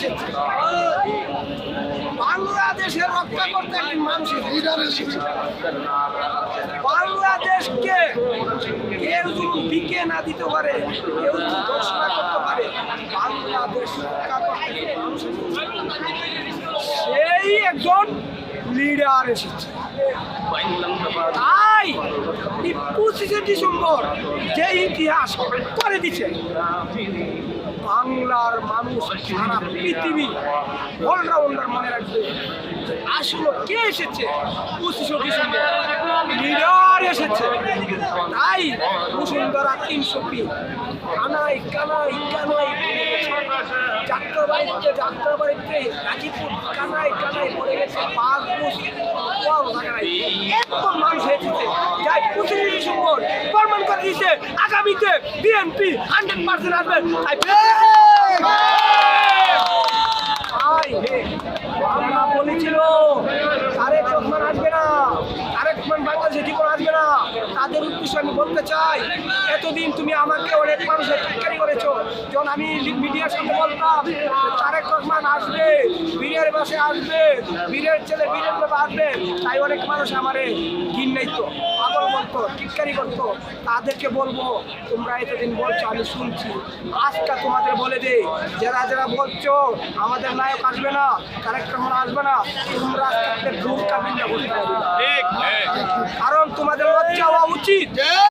এসেছে, বাংলাদেশের রক্ষা করতে একটি মানুষের লিডার এসেছে। বাংলাদেশকে কেউ যদি বিকে না দিতে পারে, কেউ যদি দোষ না করতে পারে, বাংলাদেশ রক্ষা করতে একটি মানুষ এসেছে। সেই একজন লিডার এসেছে। তাই 25শে ডিসেম্বর যে ইতিহাস করে দিচ্ছে, বাংলার মানুষ সারা পৃথিবী অলরাউন্ডার মনে রাখবে আসলে কে এসেছে। 25শে ডিসেম্বর লিডার এসেছে। তাই বসুন্ধরা 300 কানাই কানাই কানাই যাত্রাবাড়িতে গাজীপুর কানাই কানাই পড়ে গেছে। একদম মানুষ এসেছে। যাই 25শে ডিসেম্বর প্রমাণ করে দিয়েছে আগামীতে বিএনপি 100% আসবে। আমরা বলেছিল তারেক রহমান আসবে না, তারেক রহমান বাংলাদেশে জীবন আসবে না। তাদের উদ্দেশ্যে আমি বলতে চাই, এতদিন তুমি আমাকে অনেক মানুষের টিটকারি করেছো। যখন আমি মিডিয়ার সামনে বলতাম তারেক রহমান আসবে, বীরের বাসে আসবে, বীরের ছেলে বীরের বাবা আসবে, তাই অনেক মানুষ আমারে ঘিন্নাইতো, পাগল বলতো, টিটকারি করতো। তাদেরকে বলবো, তোমরা এতদিন বলছো আমি শুনছি, আজকে তোমাদের বলে দেই, যারা যারা বলছো আমাদের নায়ক আসবে না, তারেক রহমান আসবে না, তোমরা আজকে দূর কাবিল্লা করতে পারবে। কারণ তোমাদের লজ্জা হওয়া উচিত।